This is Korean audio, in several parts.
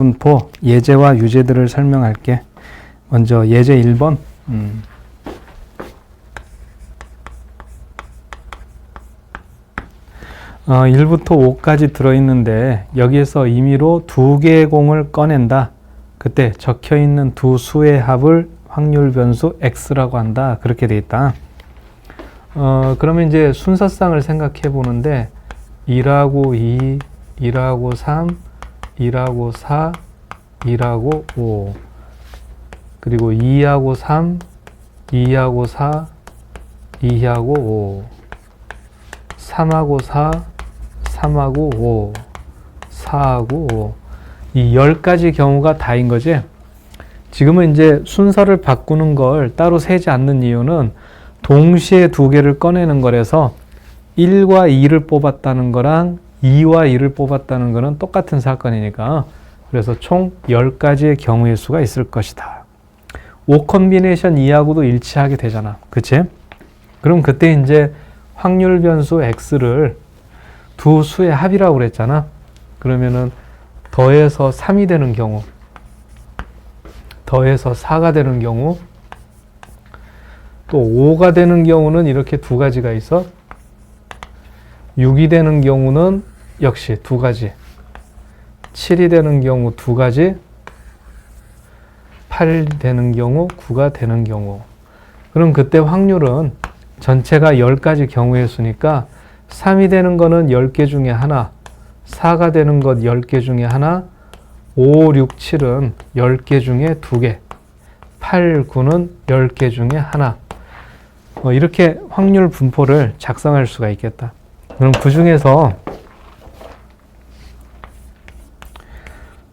분포, 예제와 유제들을 설명할게. 먼저 예제 1번. 1부터 5까지 들어있는데 여기에서 임의로 두 개의 공을 꺼낸다. 그때 적혀있는 두 수의 합을 확률 변수 x라고 한다. 그렇게 돼 있다. 그러면 이제 순서상을 생각해 보는데 1하고 2, 1하고 3, 1하고 4, 1하고 5 그리고 2하고 3, 2하고 4, 2하고 5 3하고 4, 3하고 5 4하고 5 이 10가지 경우가 다인 거지. 지금은 이제 순서를 바꾸는 걸 따로 세지 않는 이유는 동시에 두 개를 꺼내는 거라서 1과 2를 뽑았다는 거랑 2와 2를 뽑았다는 거는 똑같은 사건이니까. 그래서 총 10가지의 경우의 수가 있을 것이다. 5 컨비네이션 2하고도 일치하게 되잖아. 그치? 그럼 그때 이제 확률 변수 x를 두 수의 합이라고 그랬잖아. 그러면은 더해서 3이 되는 경우, 더해서 4가 되는 경우, 또 5가 되는 경우는 이렇게 두 가지가 있어. 6이 되는 경우는 역시 두 가지, 7이 되는 경우 두 가지, 8이 되는 경우, 9가 되는 경우. 그럼 그때 확률은 전체가 10가지 경우의 수니까 3이 되는 거는 10개 중에 하나, 4가 되는 것 10개 중에 하나, 5, 6, 7은 10개 중에 2개, 8, 9는 10개 중에 하나. 이렇게 확률 분포를 작성할 수가 있겠다. 그럼 그 중에서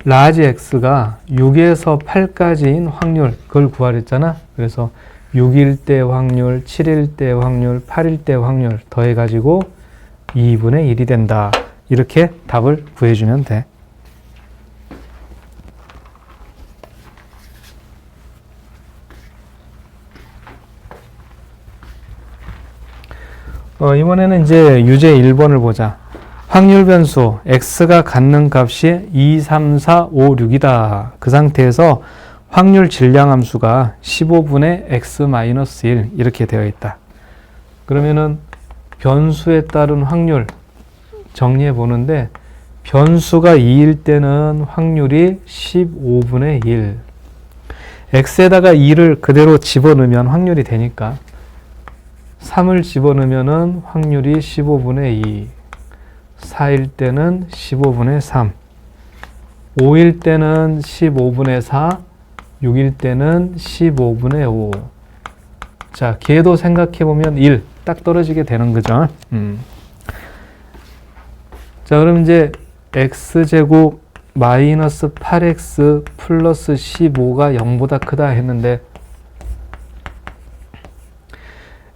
라지 x가 6에서 8까지인 확률, 그걸 구하랬잖아. 그래서 6일 때 확률, 7일 때 확률, 8일 때 확률 더해가지고 2분의 1이 된다. 이렇게 답을 구해주면 돼. 이번에는 이제 유제 1번을 보자. 확률 변수 x가 갖는 값이 2, 3, 4, 5, 6이다. 그 상태에서 확률 질량 함수가 15분의 x-1 이렇게 되어 있다. 그러면은 변수에 따른 확률 정리해 보는데 변수가 2일 때는 확률이 15분의 1. x에다가 2를 그대로 집어넣으면 확률이 되니까 3을 집어넣으면 확률이 15분의 2. 4일 때는 15분의 3. 5일 때는 15분의 4. 6일 때는 15분의 5. 자, 걔도 생각해보면 1. 딱 떨어지게 되는 거죠. 자, 그럼 이제 x제곱 마이너스 8x 플러스 15가 0보다 크다 했는데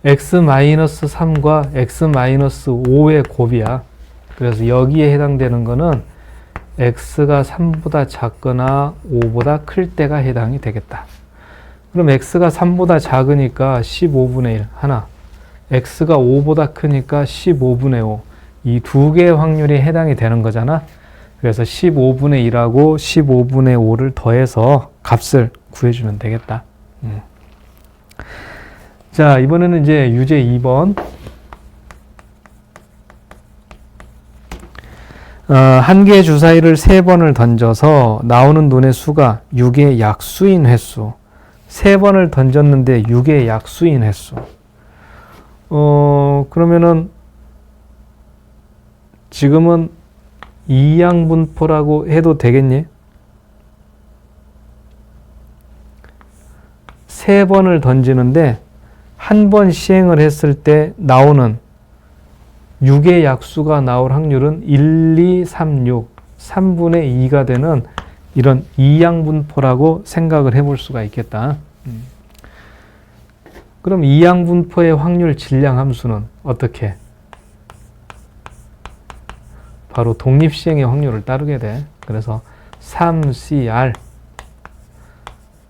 x-3과 x-5의 곱이야. 그래서 여기에 해당되는 거는 x가 3보다 작거나 5보다 클 때가 해당이 되겠다. 그럼 x가 3보다 작으니까 15분의 1 하나, x가 5보다 크니까 15분의 5. 이 두 개의 확률이 해당이 되는 거잖아. 그래서 15분의 1하고 15분의 5를 더해서 값을 구해주면 되겠다. 자, 이번에는 이제 유제 2번. 한 개의 주사위를 3번을 던져서 나오는 눈의 수가 6의 약수인 횟수. 3번을 던졌는데 6의 약수인 횟수. 그러면은 지금은 이양분포라고 해도 되겠니? 3번을 던지는데 한 번 시행을 했을 때 나오는 6의 약수가 나올 확률은 1, 2, 3, 6, 3분의 2가 되는 이런 이양분포라고 생각을 해볼 수가 있겠다. 그럼 이양분포의 확률 질량 함수는 어떻게? 바로 독립시행의 확률을 따르게 돼. 그래서 3CR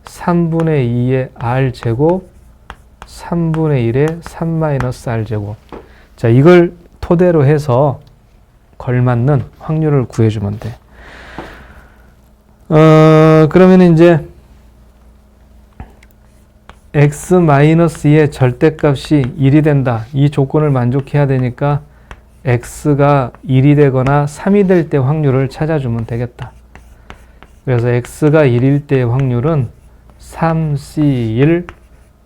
3분의 2의 R제곱 3분의 1의 3-R제곱. 자, 이걸 토대로 해서 걸맞는 확률을 구해주면 돼. 그러면 이제 x-2의 절대값이 1이 된다. 이 조건을 만족해야 되니까 x가 1이 되거나 3이 될 때 확률을 찾아주면 되겠다. 그래서 x가 1일 때의 확률은 3c1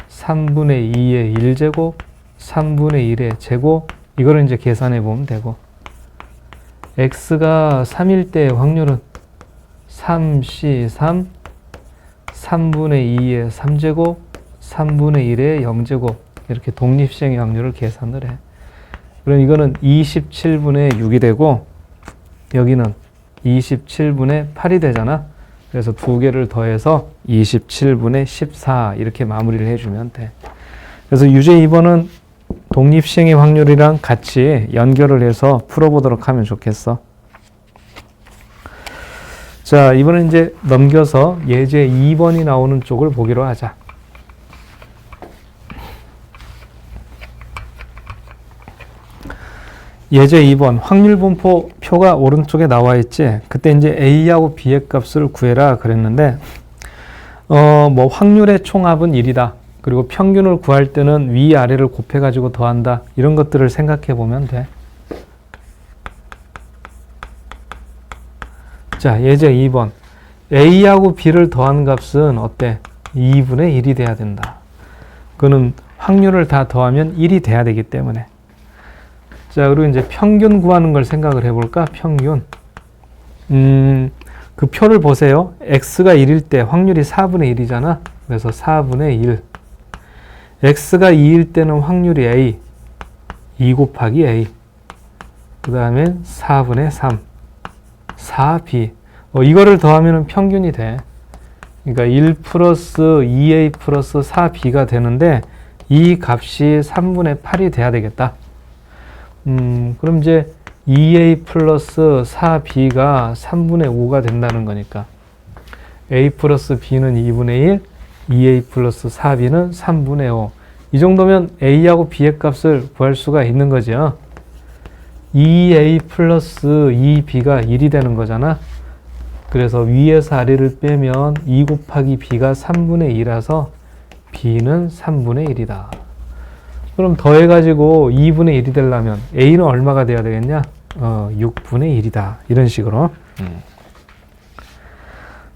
3분의 2의 1제곱 3분의 1의 제곱 이거를 이제 계산해 보면 되고 x가 3일 때의 확률은 3c3 3분의 2의 3제곱 3분의 1의 0제곱 이렇게 독립시행의 확률을 계산을 해. 그럼 이거는 27분의 6이 되고 여기는 27분의 8이 되잖아. 그래서 두 개를 더해서 27분의 14 이렇게 마무리를 해주면 돼. 그래서 유제 2번은 독립시행의 확률이랑 같이 연결을 해서 풀어보도록 하면 좋겠어. 자, 이번엔 이제 넘겨서 예제 2번이 나오는 쪽을 보기로 하자. 예제 2번 확률분포 표가 오른쪽에 나와 있지. 그때 이제 A하고 B의 값을 구해라 그랬는데 뭐 확률의 총합은 1이다. 그리고 평균을 구할 때는 위아래를 곱해 가지고 더한다. 이런 것들을 생각해 보면 돼. 자, 예제 2번 A하고 B를 더한 값은 어때? 2분의 1이 돼야 된다. 그거는 확률을 다 더하면 1이 돼야 되기 때문에. 자, 그리고 이제 평균 구하는 걸 생각을 해볼까? 평균. 그 표를 보세요. x가 1일 때 확률이 4분의 1이잖아. 그래서 4분의 1. x가 2일 때는 확률이 a. 2 곱하기 a. 그 다음에 4분의 3. 4b. 이거를 더하면 평균이 돼. 그러니까 1 플러스 2a 플러스 4b가 되는데 이 값이 3분의 8이 돼야 되겠다. 그럼 이제 2a 플러스 4b가 3분의 5가 된다는 거니까 a 플러스 b는 2분의 1, 2a 플러스 4b는 3분의 5. 이 정도면 a하고 b의 값을 구할 수가 있는 거죠. 2a 플러스 2b가 1이 되는 거잖아. 그래서 위에서 아래를 빼면 2 곱하기 b가 3분의 2라서 b는 3분의 1이다. 그럼 더해가지고 2분의 1이 되려면 A는 얼마가 돼야 되겠냐? 6분의 1이다. 이런 식으로.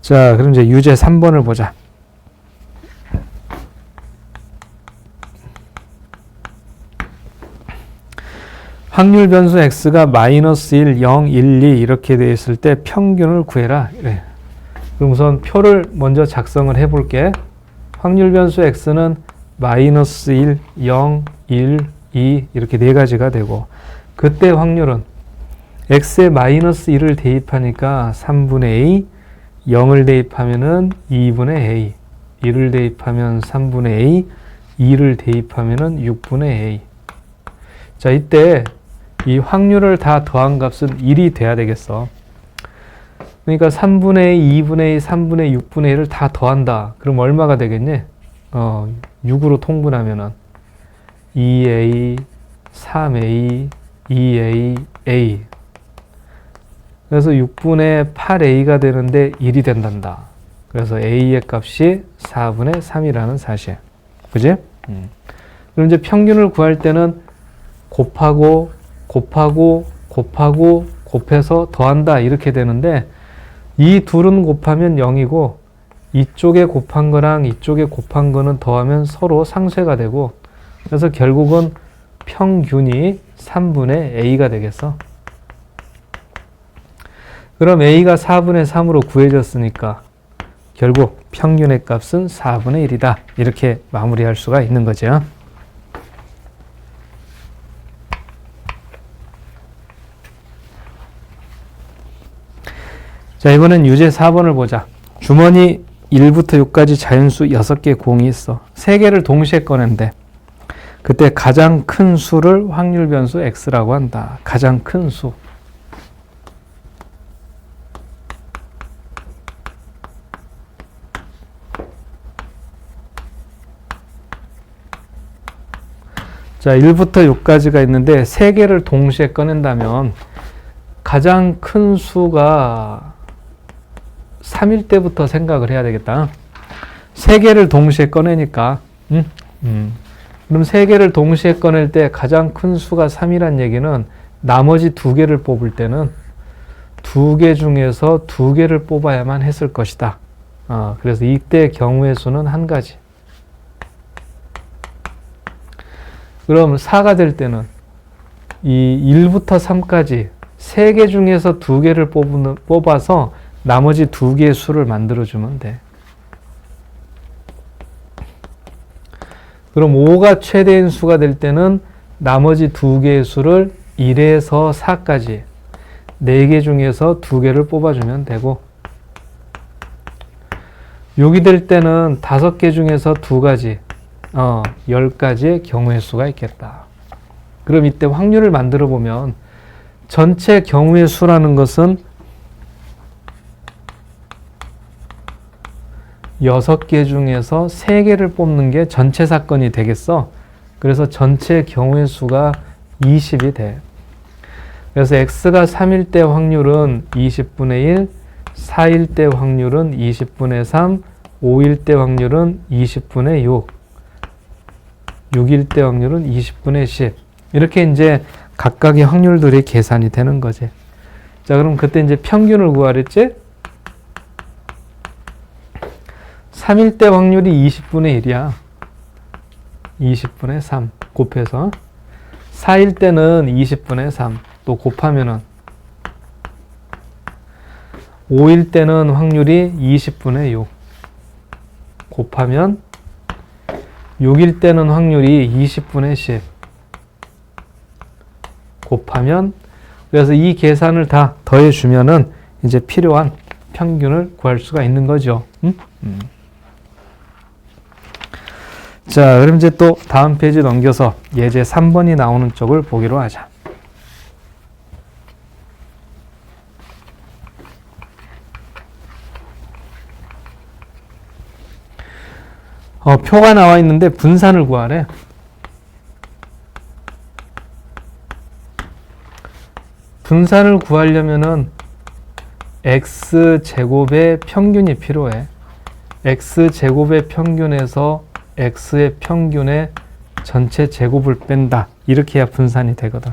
자, 그럼 이제 유제 3번을 보자. 확률 변수 x가 마이너스 1, 0, 1, 2 이렇게 되어 있을 때 평균을 구해라. 이래. 그럼 우선 표를 먼저 작성을 해볼게. 확률 변수 x는 마이너스 1, 0, 1, 2 이렇게 네 가지가 되고 그때 확률은 x에 마이너스 1을 대입하니까 3분의 a, 0을 대입하면은 2분의 a, 1을 대입하면 3분의 a, 2를 대입하면은 6분의 a. 자, 이때 이 확률을 다 더한 값은 1이 돼야 되겠어. 그러니까 3분의 a, 2분의 a, 3분의 a, 6분의 1을 다 더한다. 그럼 얼마가 되겠니? 6으로 통분하면은 2a, 3a, 2a, a. 그래서 6분의 8a가 되는데 1이 된단다. 그래서 a의 값이 4분의 3이라는 사실. 그지? 그럼 이제 평균을 구할 때는 곱하고 곱해서 더한다. 이렇게 되는데 이 둘은 곱하면 0이고 이쪽에 곱한 거랑 이쪽에 곱한 거는 더하면 서로 상쇄가 되고 그래서 결국은 평균이 3분의 a가 되겠어. 그럼 a가 4분의 3으로 구해졌으니까 결국 평균의 값은 4분의 1이다. 이렇게 마무리할 수가 있는 거죠. 자, 이번엔 유제 4번을 보자. 주머니 1부터 6까지 자연수 6개의 공이 있어. 3개를 동시에 꺼낸대. 그때 가장 큰 수를 확률 변수 x라고 한다. 가장 큰 수. 자, 1부터 6까지가 있는데 3개를 동시에 꺼낸다면 가장 큰 수가 3일 때부터 생각을 해야 되겠다. 3개를 동시에 꺼내니까 그럼 3개를 동시에 꺼낼 때 가장 큰 수가 3이란 얘기는 나머지 2개를 뽑을 때는 2개 중에서 2개를 뽑아야만 했을 것이다. 그래서 이때 경우의 수는 1가지. 그럼 4가 될 때는 이 1부터 3까지 3개 중에서 2개를 뽑아서 나머지 2개의 수를 만들어주면 돼. 그럼 5가 최대인 수가 될 때는 나머지 2개의 수를 1에서 4까지 4개 중에서 2개를 뽑아주면 되고, 6이 될 때는 5개 중에서 2가지, 10가지의 경우의 수가 있겠다. 그럼 이때 확률을 만들어 보면 전체 경우의 수라는 것은 6개 중에서 3개를 뽑는 게 전체 사건이 되겠어. 그래서 전체 경우의 수가 20이 돼. 그래서 x가 3일 때 확률은 20분의 1, 4일 때 확률은 20분의 3, 5일 때 확률은 20분의 6, 6일 때 확률은 20분의 10. 이렇게 이제 각각의 확률들이 계산이 되는 거지. 자, 그럼 그때 이제 평균을 구하랬지? 3일 때 확률이 20분의 1이야. 20분의 3 곱해서 4일 때는 20분의 3 또 곱하면은 5일 때는 확률이 20분의 6 곱하면 6일 때는 확률이 20분의 10 곱하면, 그래서 이 계산을 다 더해주면은 이제 필요한 평균을 구할 수가 있는 거죠. 자, 그럼 이제 또 다음 페이지 넘겨서 예제 3번이 나오는 쪽을 보기로 하자. 표가 나와 있는데 분산을 구하래. 분산을 구하려면은 x제곱의 평균이 필요해. x제곱의 평균에서 x의 평균의 전체 제곱을 뺀다. 이렇게 해야 분산이 되거든.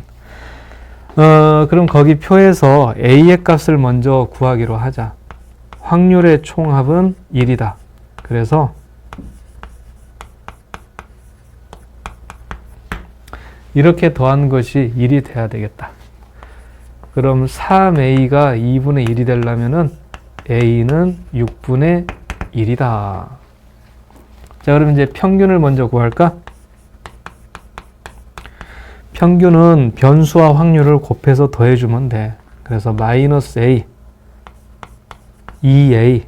그럼 거기 표에서 a의 값을 먼저 구하기로 하자. 확률의 총합은 1이다. 그래서 이렇게 더한 것이 1이 돼야 되겠다. 그럼 3a가 2분의 1이 되려면은 a는 6분의 1이다. 자, 그럼 이제 평균을 먼저 구할까? 평균은 변수와 확률을 곱해서 더해주면 돼. 그래서 마이너스 a, 2a,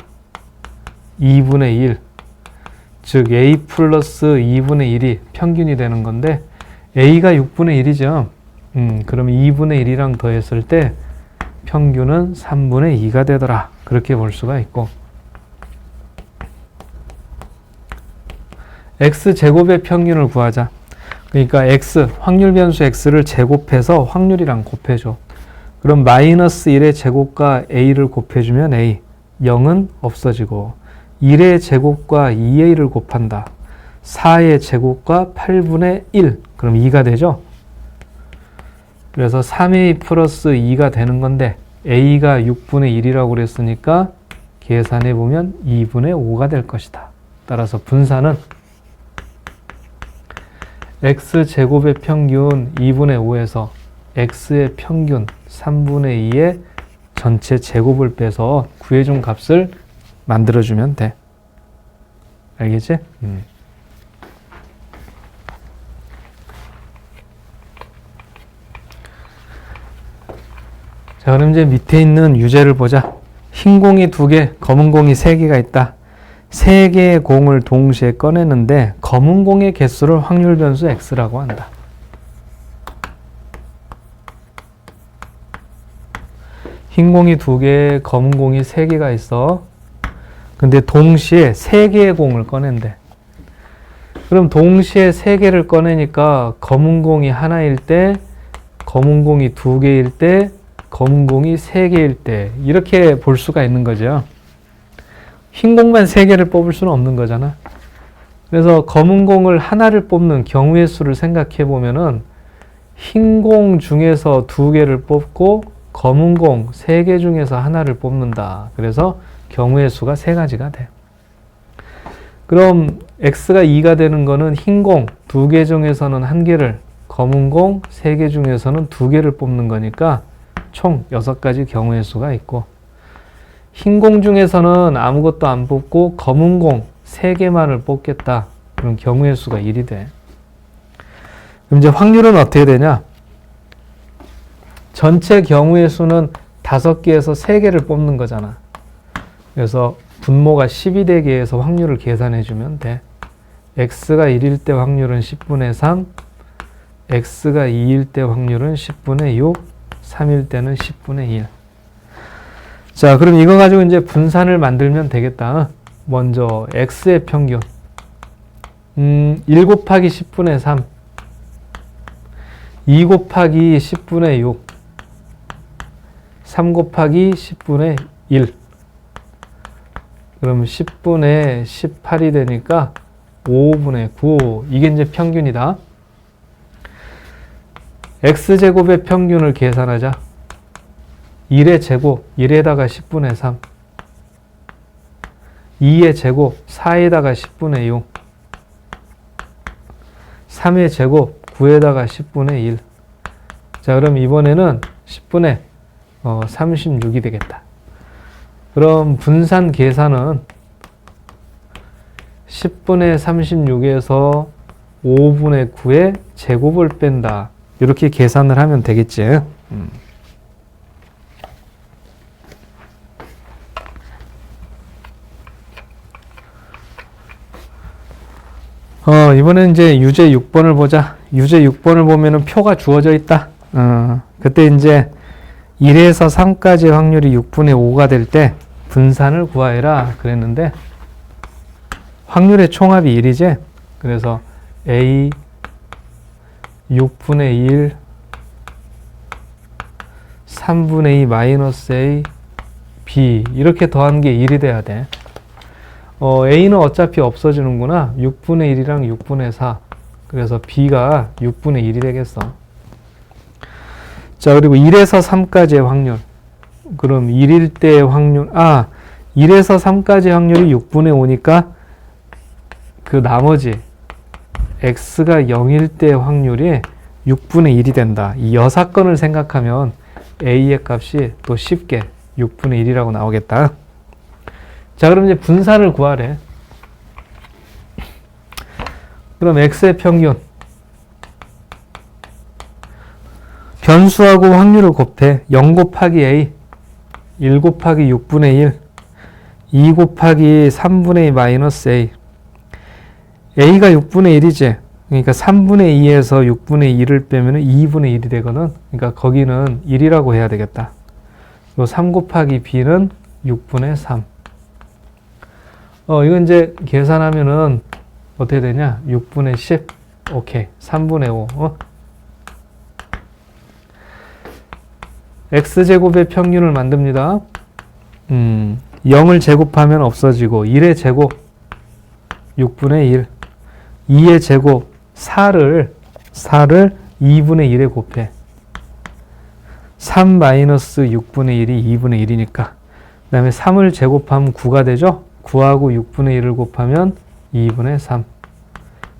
2분의 1, 즉 a 플러스 2분의 1이 평균이 되는 건데, a가 6분의 1이죠. 그럼 2분의 1이랑 더했을 때 평균은 3분의 2가 되더라. 그렇게 볼 수가 있고, x제곱의 평균을 구하자. 그러니까 x, 확률 변수 x를 제곱해서 확률이랑 곱해줘. 그럼 마이너스 1의 제곱과 a를 곱해주면 a, 0은 없어지고, 1의 제곱과 2a를 곱한다. 4의 제곱과 8분의 1, 그럼 2가 되죠. 그래서 3a 플러스 2가 되는 건데 a가 6분의 1이라고 그랬으니까 계산해 보면 2분의 5가 될 것이다. 따라서 분산은 x제곱의 평균 2분의 5에서 x의 평균 3분의 2의 전체 제곱을 빼서 구해준 값을 만들어주면 돼. 알겠지? 자, 그럼 이제 밑에 있는 유제를 보자. 흰 공이 2개, 검은 공이 3개가 있다. 3개의 공을 동시에 꺼내는데 검은 공의 개수를 확률 변수 x라고 한다. 흰 공이 2개, 검은 공이 3개가 있어. 근데 동시에 3개의 공을 꺼낸대. 그럼 동시에 3개를 꺼내니까 검은 공이 하나일 때, 검은 공이 2개일 때, 검은 공이 3개일 때, 이렇게 볼 수가 있는 거죠. 흰 공만 3개를 뽑을 수는 없는 거잖아. 그래서 검은 공을 하나를 뽑는 경우의 수를 생각해 보면은 흰 공 중에서 2개를 뽑고 검은 공 3개 중에서 하나를 뽑는다. 그래서 경우의 수가 3가지가 돼. 그럼 x가 2가 되는 거는 흰 공 2개 중에서는 1개를, 검은 공 3개 중에서는 2개를 뽑는 거니까 총 6가지 경우의 수가 있고, 흰 공 중에서는 아무것도 안 뽑고 검은 공 3개만을 뽑겠다. 그럼 경우의 수가 1이 돼. 그럼 이제 확률은 어떻게 되냐? 전체 경우의 수는 5개에서 3개를 뽑는 거잖아. 그래서 분모가 10이 되게 해서 확률을 계산해 주면 돼. x가 1일 때 확률은 10분의 3, x가 2일 때 확률은 10분의 6, 3일 때는 10분의 1. 자, 그럼 이거 가지고 이제 분산을 만들면 되겠다. 먼저 x의 평균 1 곱하기 10분의 3, 2 곱하기 10분의 6, 3 곱하기 10분의 1. 그럼 10분의 18이 되니까 5분의 9. 이게 이제 평균이다. x제곱의 평균을 계산하자. 1의 제곱, 1에다가 10분의 3. 2의 제곱, 4에다가 10분의 6. 3의 제곱, 9에다가 10분의 1. 자, 그럼 이번에는 10분의 36이 되겠다. 그럼 분산 계산은 10분의 36에서 5분의 9의 제곱을 뺀다. 이렇게 계산을 하면 되겠지. 이번엔 이제 유제 6번을 보자. 유제 6번을 보면은 표가 주어져 있다. 그때 이제 1에서 3까지 확률이 6분의 5가 될 때 분산을 구하해라 그랬는데, 확률의 총합이 1이지. 그래서 A 6분의 1, 3분의 2 마이너스 A, B 이렇게 더한 게 1이 돼야 돼. A는 어차피 없어지는구나. 6분의 1이랑 6분의 4. 그래서 B가 6분의 1이 되겠어. 자, 그리고 1에서 3까지의 확률. 그럼 1일 때의 확률, 1에서 3까지 확률이 6분의 5니까 그 나머지 x가 0일 때의 확률이 6분의 1이 된다. 이 여사건을 생각하면 a의 값이 또 쉽게 6분의 1이라고 나오겠다. 자, 그럼 이제 분산을 구하래. 그럼 x의 평균. 변수하고 확률을 곱해. 0 곱하기 a, 1 곱하기 6분의 1, 2 곱하기 3분의 2 마이너스 a. a가 6분의 1이지. 그러니까 3분의 2에서 6분의 2를 빼면 2분의 1이 되거든. 그러니까 거기는 1이라고 해야 되겠다. 요 3 곱하기 b는 6분의 3. 이건 이제 계산하면은 어떻게 되냐? 6분의 10. 오케이. 3분의 5. x제곱의 평균을 만듭니다. 0을 제곱하면 없어지고 1의 제곱 6분의 1, 2의 제곱 4를 2분의 1에 곱해. 3 마이너스 6분의 1이 2분의 1이니까. 그 다음에 3을 제곱하면 9가 되죠? 9하고 6분의 1을 곱하면 2분의 3.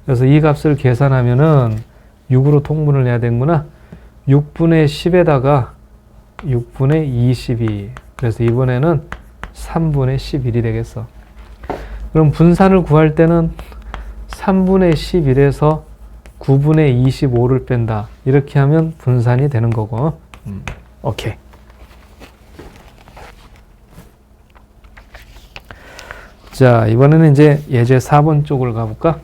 그래서 이 값을 계산하면은 6으로 통분을 해야 되는구나. 6분의 10에다가 6분의 22. 그래서 이번에는 3분의 11이 되겠어. 그럼 분산을 구할 때는 3분의 11에서 9분의 25를 뺀다. 이렇게 하면 분산이 되는 거고. 오케이. 자, 이번에는 이제 예제 4번 쪽을 가볼까?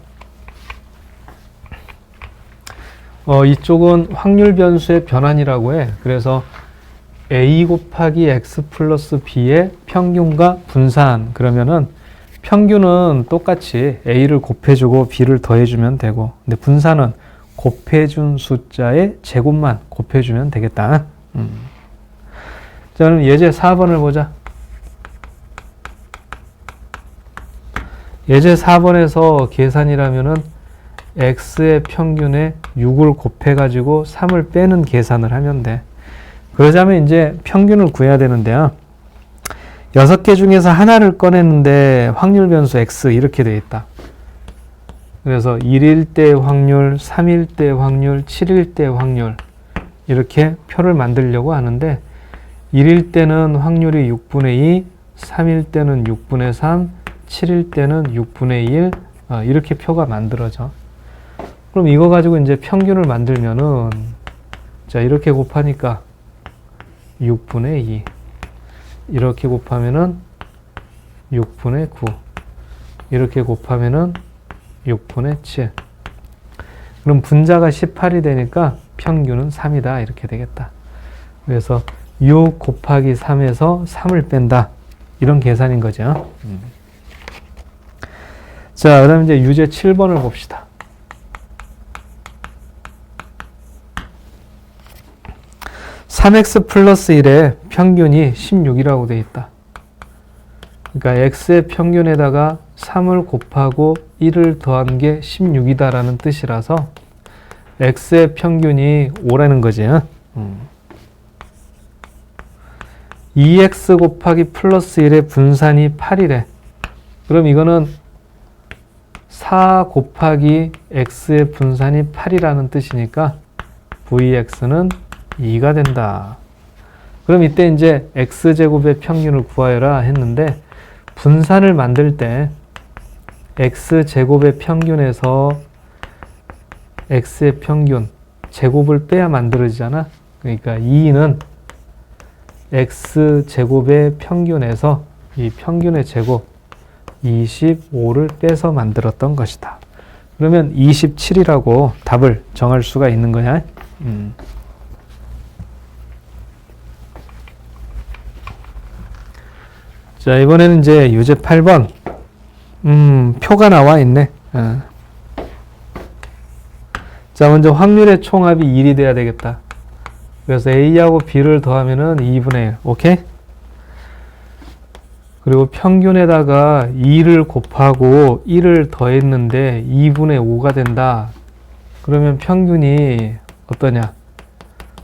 이쪽은 확률 변수의 변환이라고 해. 그래서 a 곱하기 x 플러스 b의 평균과 분산. 그러면은 평균은 똑같이 a를 곱해주고 b를 더해주면 되고, 근데 분산은 곱해준 숫자의 제곱만 곱해주면 되겠다. 자, 그럼 예제 4번을 보자. 예제 4번에서 계산이라면은 x의 평균에 6을 곱해가지고 3을 빼는 계산을 하면 돼. 그러자면 이제 평균을 구해야 되는데요. 6개 중에서 하나를 꺼냈는데 확률 변수 x 이렇게 되어 있다. 그래서 1일 때 확률, 3일 때 확률, 7일 때 확률 이렇게 표를 만들려고 하는데 1일 때는 확률이 6분의 2, 3일 때는 6분의 3, 7일 때는 6분의 1 이렇게 표가 만들어져. 그럼 이거 가지고 이제 평균을 만들면은 자 이렇게 곱하니까 6분의 2 이렇게 곱하면은 6분의 9 이렇게 곱하면은 6분의 7 그럼 분자가 18이 되니까 평균은 3이다 이렇게 되겠다. 그래서 6 곱하기 3에서 3을 뺀다 이런 계산인 거죠. 자, 그 다음에 이제 유제 7번을 봅시다. (3x) 플러스 1의 평균이 16이라고 되어 있다. 그러니까 x의 평균에다가 3을 곱하고 1을 더한 게 16이다 라는 뜻이라서 x의 평균이 5라는 거지. 2x 곱하기 플러스 1의 분산이 8이래. 그럼 이거는 4 곱하기 x의 분산이 8이라는 뜻이니까 vx는 2가 된다. 그럼 이때 이제 x제곱의 평균을 구하여라 했는데 분산을 만들 때 x제곱의 평균에서 x의 평균 제곱을 빼야 만들어지잖아. 그러니까 2는 x제곱의 평균에서 이 평균의 제곱 25를 빼서 만들었던 것이다. 그러면 27이라고 답을 정할 수가 있는 거냐? 자, 이번에는 이제 유제 8번. 표가 나와 있네. 자, 먼저 확률의 총합이 1이 돼야 되겠다. 그래서 A하고 B를 더하면은 2분의 1. 오케이? 그리고 평균에다가 2를 곱하고 1을 더했는데 2분의 5가 된다. 그러면 평균이 어떠냐?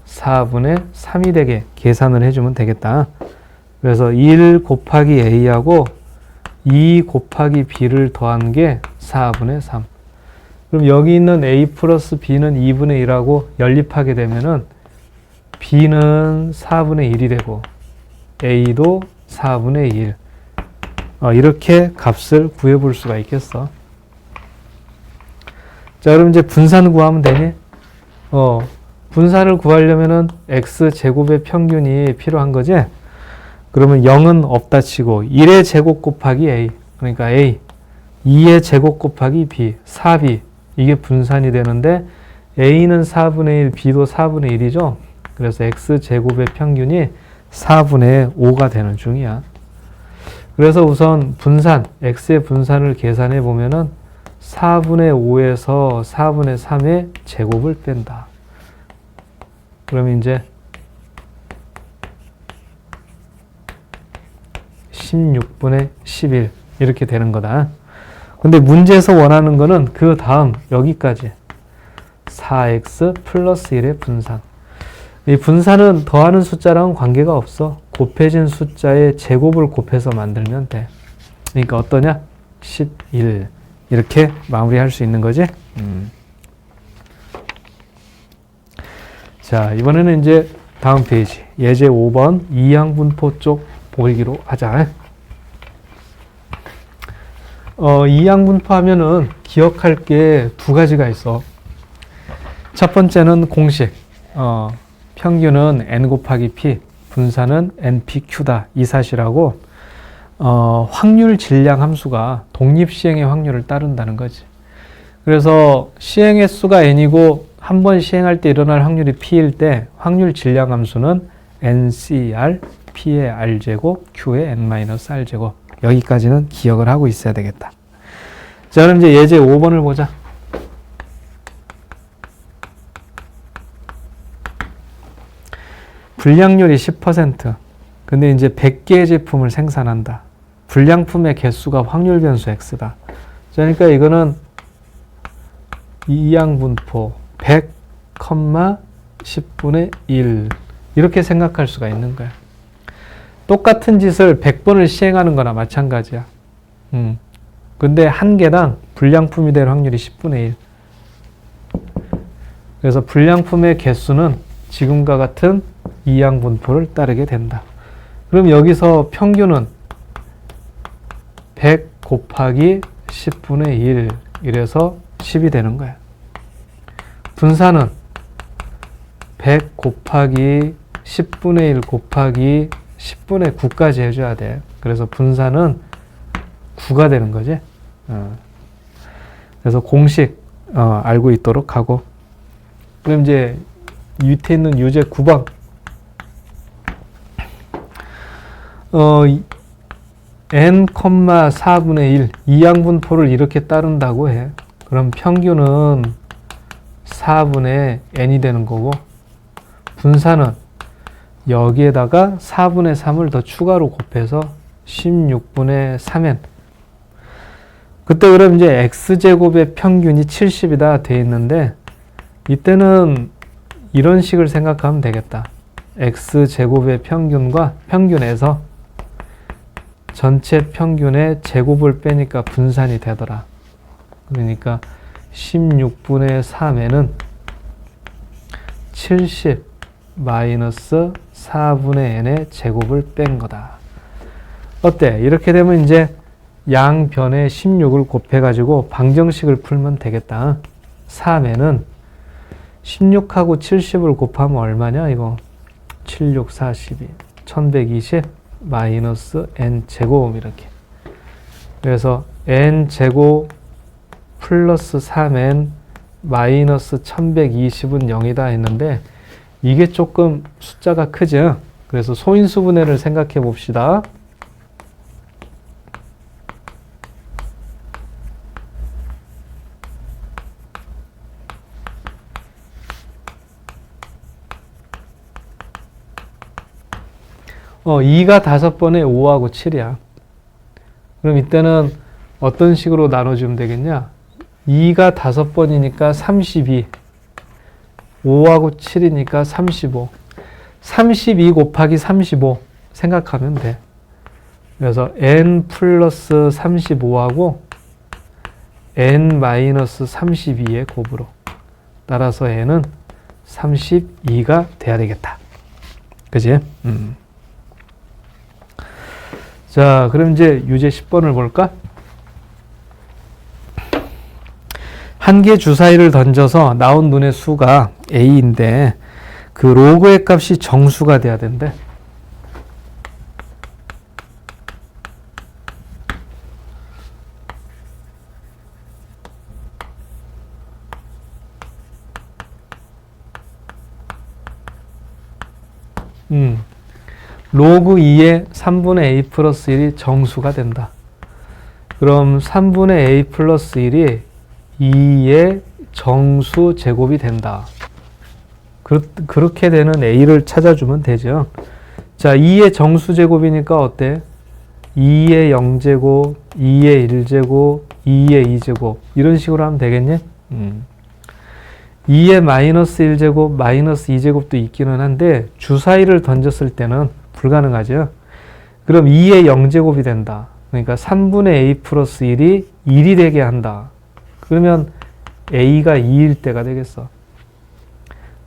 4분의 3이 되게 계산을 해주면 되겠다. 그래서 1 곱하기 A하고 2 곱하기 B를 더한 게 4분의 3. 그럼 여기 있는 A 플러스 B는 2분의 1하고 연립하게 되면은 B는 4분의 1이 되고 A도 4분의 1. 이렇게 값을 구해볼 수가 있겠어. 자, 그럼 이제 분산 구하면 되니? 분산을 구하려면은 x제곱의 평균이 필요한 거지? 그러면 0은 없다 치고 1의 제곱 곱하기 a, 그러니까 a, 2의 제곱 곱하기 b, 4b, 이게 분산이 되는데 a는 4분의 1, b도 4분의 1이죠? 그래서 x제곱의 평균이 4분의 5가 되는 중이야. 그래서 우선 분산, x의 분산을 계산해 보면은 4분의 5에서 4분의 3의 제곱을 뺀다. 그러면 이제 16분의 11 이렇게 되는 거다. 근데 문제에서 원하는 거는 그 다음 여기까지 4x 플러스 1의 분산. 이 분산은 더하는 숫자랑은 관계가 없어. 곱해진 숫자의 제곱을 곱해서 만들면 돼. 그러니까 어떠냐? 11 이렇게 마무리할 수 있는 거지. 자, 이번에는 이제 다음 페이지 예제 5번 이항분포 쪽 보기로 하자. 이항분포 하면은 기억할 게 두 가지가 있어. 첫 번째는 공식. 평균은 n 곱하기 p, 분산은 npq다. 이 사실하고 확률 질량 함수가 독립시행의 확률을 따른다는 거지. 그래서 시행의 수가 n이고 한 번 시행할 때 일어날 확률이 p일 때 확률 질량 함수는 ncr, p의 r제곱, q의 n-r제곱. 여기까지는 기억을 하고 있어야 되겠다. 자, 그럼 이제 예제 5번을 보자. 불량률이 10%. 근데 이제 100개의 제품을 생산한다. 불량품의 개수가 확률 변수 x다. 그러니까 이거는 이양분포 100, 10분의 1 이렇게 생각할 수가 있는 거야. 똑같은 짓을 100번을 시행하는 거나 마찬가지야. 근데 한 개당 불량품이 될 확률이 10분의 1. 그래서 불량품의 개수는 지금과 같은 이양분포를 따르게 된다. 그럼 여기서 평균은 100 곱하기 10분의 1 이래서 10이 되는 거야. 분산은 100 곱하기 10분의 1 곱하기 10분의 9까지 해줘야 돼. 그래서 분산은 9가 되는 거지. 그래서 공식 알고 있도록 하고, 그럼 이제 밑에 있는 유제 9번 n, 4분의 1 이양분포를 이렇게 따른다고 해. 그럼 평균은 4분의 n이 되는 거고, 분산은 여기에다가 4분의 3을 더 추가로 곱해서 16분의 3n. 그때 그럼 이제 x제곱의 평균이 70이다 돼 있는데, 이때는 이런 식을 생각하면 되겠다. x제곱의 평균과 평균에서 전체 평균의 제곱을 빼니까 분산이 되더라. 그러니까 16분의 3에는 70 마이너스 4분의 n의 제곱을 뺀 거다. 어때? 이렇게 되면 이제 양변에 16을 곱해가지고 방정식을 풀면 되겠다. 3에는 16하고 70을 곱하면 얼마냐? 이거 76, 42, 1120 마이너스 n제곱 이렇게. 그래서 n제곱 플러스 3n 마이너스 1120은 0이다 했는데, 이게 조금 숫자가 크죠? 그래서 소인수분해를 생각해 봅시다. 어, 2가 5번에 5하고 7이야. 그럼 이때는 어떤 식으로 나눠주면 되겠냐? 2가 5번이니까 32, 5하고 7이니까 35, 32 곱하기 35 생각하면 돼. 그래서 n 플러스 35하고 n 마이너스 32의 곱으로, 따라서 n은 32가 돼야 되겠다. 그지? 자, 그럼 이제 유제 10번을 볼까? 한 개 주사위를 던져서 나온 눈의 수가 a인데 그 로그의 값이 정수가 돼야 된대. 로그 2의 3분의 a 플러스 1이 정수가 된다. 그럼 3분의 a 플러스 1이 2의 정수 제곱이 된다. 그렇게 되는 a를 찾아주면 되죠. 자, 2의 정수 제곱이니까 어때? 2의 0제곱, 2의 1제곱, 2의 2제곱 이런 식으로 하면 되겠니? 2의 마이너스 1제곱, 마이너스 2제곱도 있기는 한데 주사위를 던졌을 때는 불가능하죠. 그럼 2의 0제곱이 된다. 그러니까 3분의 a 플러스 1이 1이 되게 한다. 그러면 a가 2일 때가 되겠어.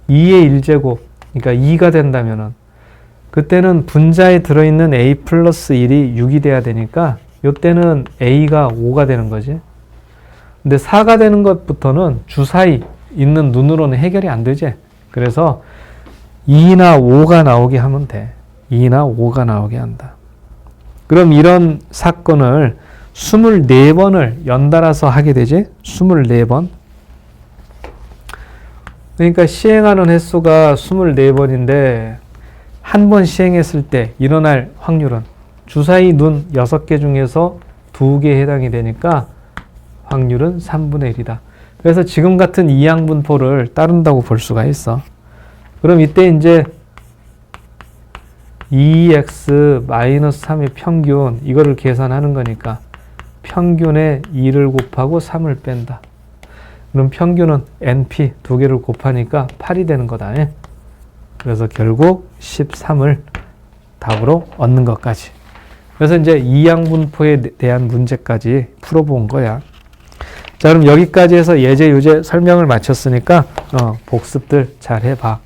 2의 1제곱, 그러니까 2가 된다면은 그때는 분자에 들어있는 a 플러스 1이 6이 돼야 되니까 이때는 a가 5가 되는 거지. 근데 4가 되는 것부터는 주사위 있는 눈으로는 해결이 안 되지. 그래서 2나 5가 나오게 하면 돼. 2나 5가 나오게 한다. 그럼 이런 사건을 24번을 연달아서 하게 되지? 24번. 그러니까 시행하는 횟수가 24번인데 한 번 시행했을 때 일어날 확률은 주사위 눈 6개 중에서 2개에 해당이 되니까 확률은 3분의 1이다. 그래서 지금 같은 이양분포를 따른다고 볼 수가 있어. 그럼 이때 이제 2x 마이너스 3의 평균 이거를 계산하는 거니까 평균에 2를 곱하고 3을 뺀다. 그럼 평균은 np 두 개를 곱하니까 8이 되는 거다. 그래서 결국 13을 답으로 얻는 것까지. 그래서 이제 이항분포에 대한 문제까지 풀어본 거야. 자, 그럼 여기까지 해서 예제, 유제 설명을 마쳤으니까 복습들 잘 해봐.